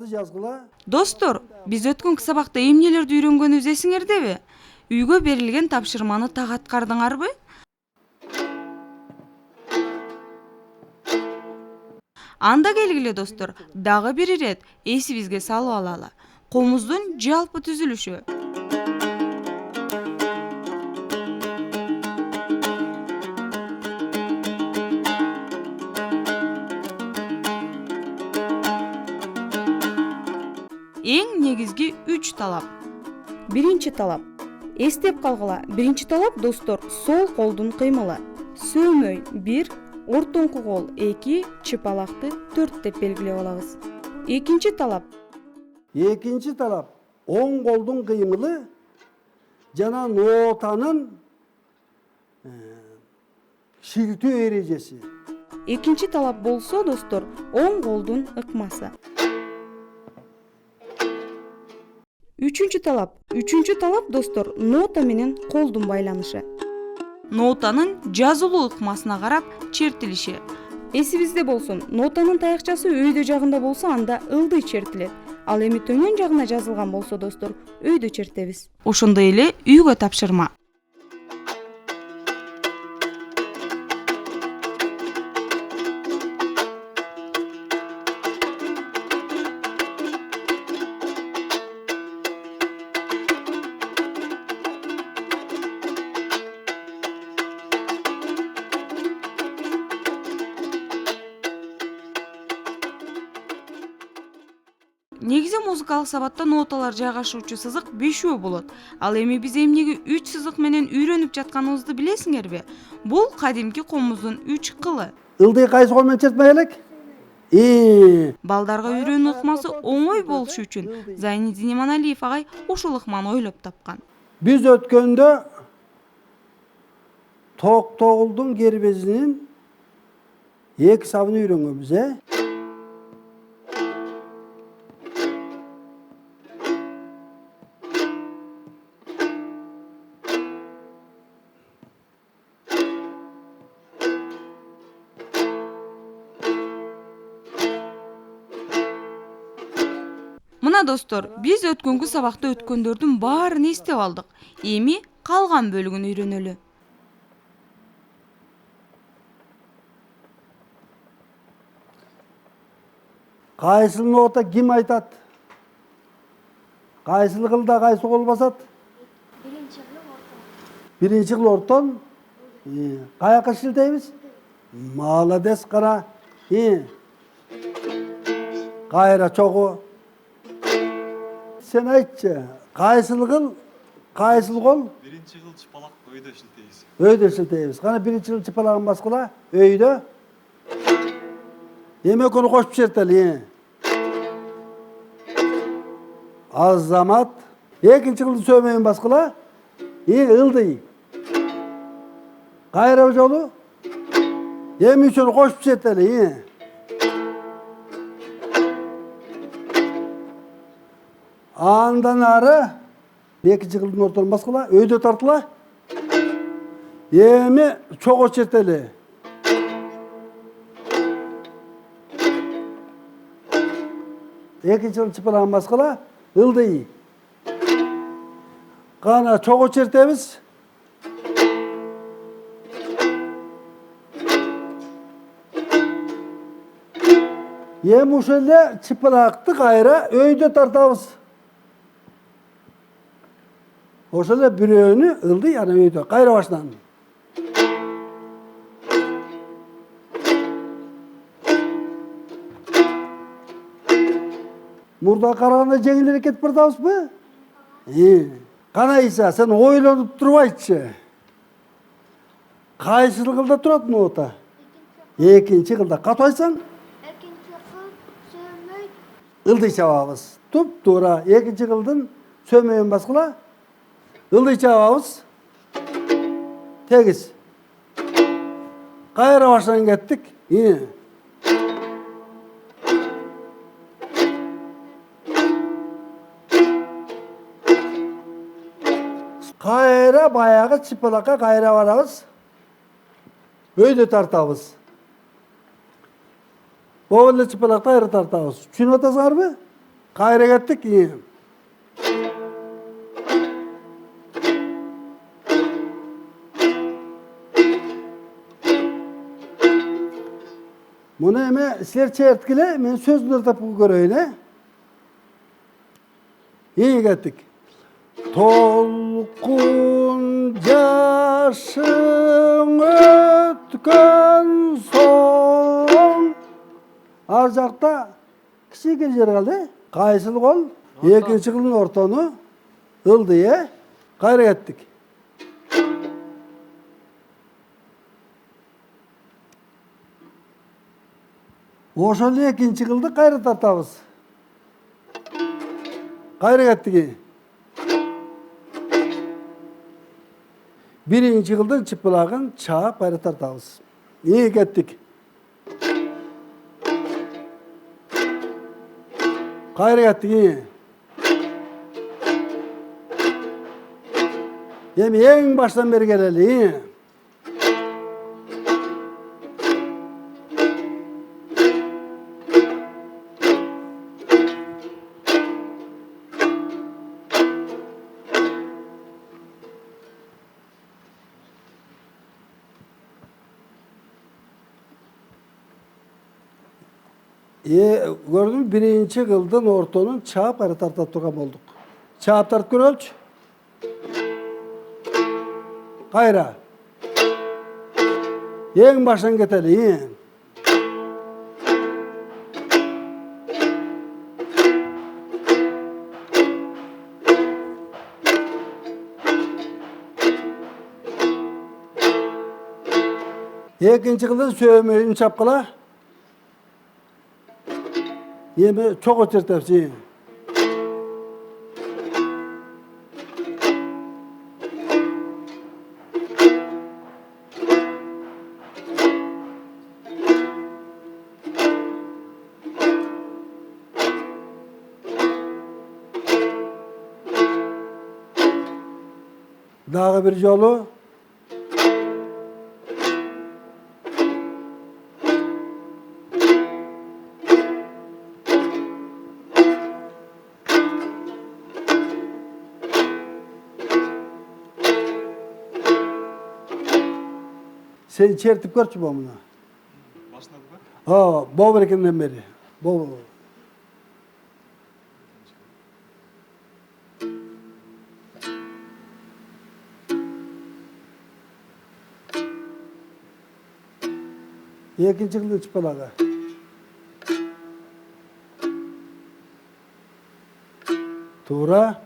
суроолорду жазгыла. Достор, биз өткөнкү сабакта эмнелерди үйрөнгөнүбүз эсиңердеби? Үйгө берилген тапшырманы так аткардыңарбы? Анда келгиле достор, дагы бир ирет эсибизге салып алалы. Комуздун жалпы түзүлүшү. Эң негизги 3 талап. Биринчи талап. Эстеп калгыла. Биринчи талап достор, сол колдун кыймылы. Сөөмөй 1, ортоңку кол 2, чыпалакты 4 деп белгилеп алабыз. Экинчи талап. Экинчи талап. Оң колдун кыймылы жана нотанын шилтөө эрежеси. Экинчи талап болсо достор, оң колдун ыкмасы. Үчүнчү талап достор, нота менен колдун байланышы. Нотанын жазылуу ыкмасына карап чертилиши. Эсибизде болсун, нотанын таякчасы өйдө жагында болсо анда ылдый чертилет. Ал эми төмөн жагына жазылган болсо достор, өйдө чертебиз. Ошондой эле үйгө тапшырма. Негизи музыкалык сабатта ноталар жайгашуучу сызык 5 болот. Ал эми биз эмнеге 3 сызык менен үйрөнүп жатканыбызды билесиңерби? Бул кадимки комуздун 3 кылы. Ылдый кайсы кол менен чертмей элек? Балдарга үйрөнүү ыкмасы оңой болушу үчүн Зайнидин Иманалиев агай ушул ыкманы ойлоп тапкан. Биз өткөндө токтогулдун гербезинин 2 сабын үйрөнгөнбүз, Мына достор, биз өткөнкү сабакта өткөндөрдүн баарын эстеп алдык. Эми калган бөлүгүн үйрөнөлү. Кайсыл нота ким айтат? Кайсыл кылда кайсы кол басат? Биринчи кыл ортон. Каяка шилтейбиз? Молодец, кара. Кайра чогуу. Sen айтчы, кайсыл кыл, кайсыл кол? Биринчи кыл чыпалак өйдө шилтейбиз. Өйдө шилтейбиз. Кана биринчи кыл чыпалагын баскыла, өйдө. Эми экөөнү кошуп чертели. Азамат. Экинчи кылды сөөмөйүн баскыла, ылдый. Кайра жолу. Эми үчөөнү кошуп чертели. Андан ары экинчи кылдын ортон баскыла, өйдө тартыла. Эми чогуу чертели. Экинчи кыл чыпалагын баскыла, ылдый. Кана чогуу чертебиз. Эми ошол эле чыпалакты кайра өйдө тартабыз. Ошол эле бирөөнү ылдый, аны өйдө кайра башынан. Мурда караганда жеңилирээк кетип бардабызбы? Кана Иса, сен ойлонуп туруп айтчы. Кайсыл кылда турат нота? Экинчи кылда. Катуу айтсаң? Экинчи кыл сөөмөй. Ылдый чабабыз. Туп-туура. Экинчи кылдын сөөмөйүн баскыла. Ылдый чабабыз. Тегиз. Кайра баштан кеттик. Кайра баягы чыпалакка кайра барабыз. Өйдө тартабыз. Болу эле чыпалакты кайра тартабыз. Түшүнүп атасыңарбы? Kayra kettik. İyi. Bunu eme sizler çeyrtkile, men sözünü tapıp göreyim. İyi kettik. Tolkun yaşın ötken son. Ar jakta kichik jer kaldı. Qaysyl kol? Ekinchi kılın ortonu ıldı ye. Kayra kettik. Oşol ekinchi kıldı kayra tartabız. Kayra kettik. Birinci kıldı çıplağın çağ kayra tartabız. İyi kettik. Kayra kettik iyi. Yemi en baştan beri geleli iyi. Gördün mü? Birinci kıldın ortonun çağıp arı tartat turgan olduk. Çağıp tart gör ölç. Kayra. En baştan geteli iyi. Ekinci kıldın söğümüyün çapkıla. Yemi çok oturtapsın. Dağı bir yolu. Sen çertip görçü bu bunu. Başladı mı? Ha, bu berekinden beri. Bu. Ekinci kılın çıpalaga. Tuğra.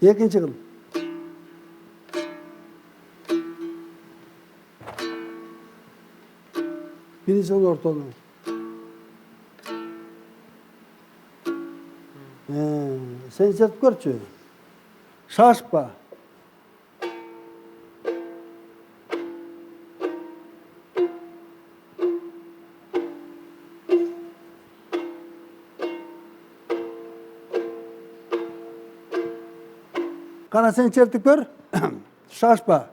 Ekinci kıl. Birinci kıl ortalığı. Sen çertip görçü. Şaşpa. Kana sen çertip gör. Şaşpa.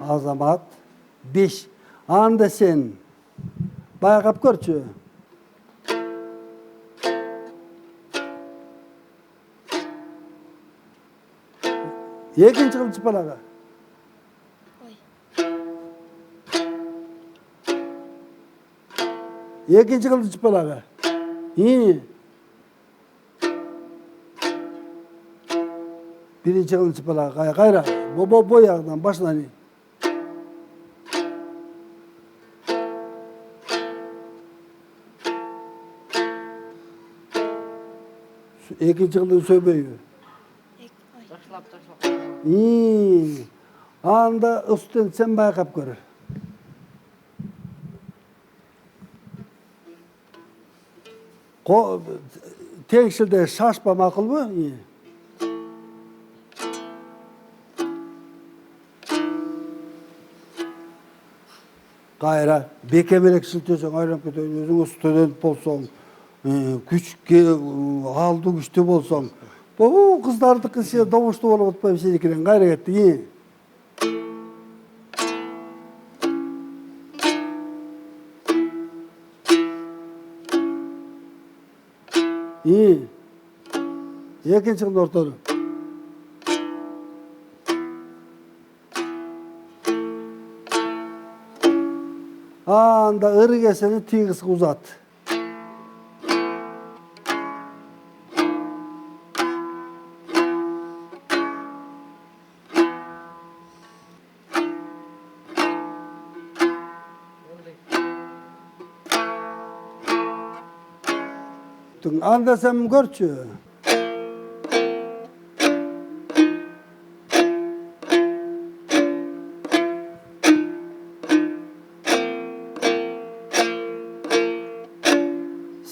Azamat 5. Anda sen bayaqap görçü. Ekinci kıl çıpalaga. Ekinci kıl çıpalaga. İyi. Birinci kıl çıpalaga. Kayra. Bu yağdan başlan iyi. Ekinci kılın söylüyor. İyi. Anda üstün sen bayakap gör. Tenkşilde şaşpa makul mu? İyi. Gayra bekemelek siltesen ayram keteyim. Özüň student bolsaň, güçke aldy güçlü bolsaň, Бу кыздардыкы сен добуштуу болуп атпайбы сеникинен кайра кеттиң. Экинчи кыз ортону. Анда ыргесени тиги кызга узат. Анда sen көрчү.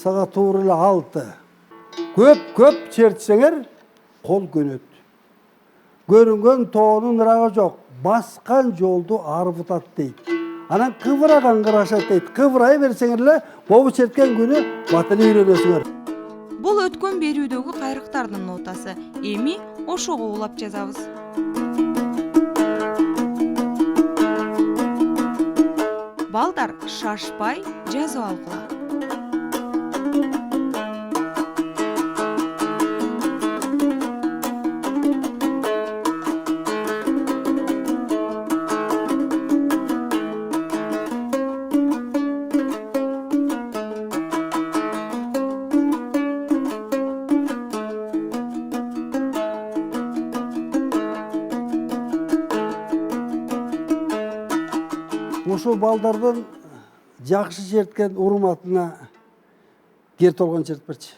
Сага туура эле 6. Көп чертсеңер, кол көнөт. Көрүнгөн тоонун ырагы жок, баскан жолду арбытат дейт. Анан кыбыраган кырашат дейт. Кыбырай берсеңер эле, бобу черткен күнү батыл үйрөнөсүңөр. Бул өткөн берүүдөгү кайрыктардын нотасы. Эми ошого улап жазабыз. Балдар, шашпай жазып алгыла. Ошо балдардан жакшы черткен урматына кер толгон чертип берчи.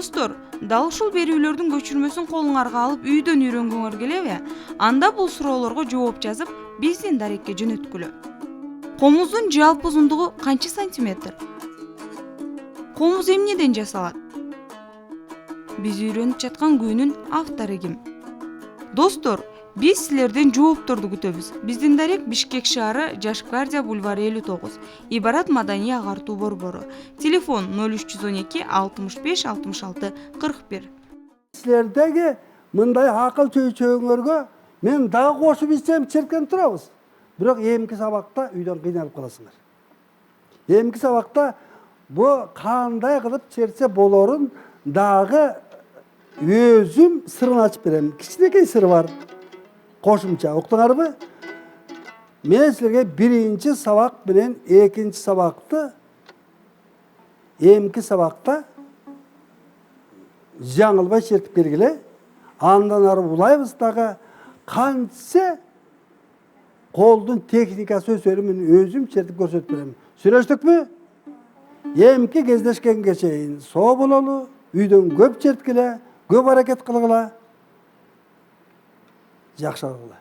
Достор, дал ушул берүүлөрдүн көчүрмөсүн колуңарга алып үйдөн үйрөнгүңөр келеби? Анда бул суроолорго жооп жазып, биздин дарекке жөнөткүлө. Комуздун жалпы узундугу канча сантиметр? Комуз эмнеден жасалат? Биз үйрөнүп жаткан күнүн автору ким? Достор, биз силерден жоопторду күтөбүз. Биздин дарек Бишкек шаары, Жаш гвардия бульвары 59, Ибарат маданий агартуу борбору. Телефон 0312 65 66 41. Силердеги мындай акыл чөйчөңөргө мен дагы кошуп ичсем черкен турабыз. Бирок эмки сабакта үйдөн кыйналып каласыңар. Эмки сабакта бу кандай кылып чертсе болорун дагы өзүм сырын ачып берем. Кичинекей сыры бар. Кошумча, уктуңарбы? Мен силерге биринчи сабак менен экинчи сабакты эмки сабакта жаңылбай чертип келгиле. Андан ары улайбыз дагы канча колдун техникасы өсөрүн мен өзүм чертип көрсөтүп берем. Сүйлөштүкпү? Эмки кездешкенге чейин соо бололу, үйдөн көп черткиле, көп аракет кылгыла. Жакшы кылгыла.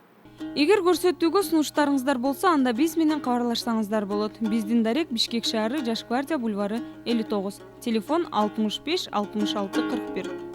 Эгер көрсөтүүгө сунуштарыңыздар болсо, анда биз менен кабарлашсаңыздар болот. Биздин дарек Бишкек шаары, Жаш гвардия бульвары 59. Телефон 65 66 41.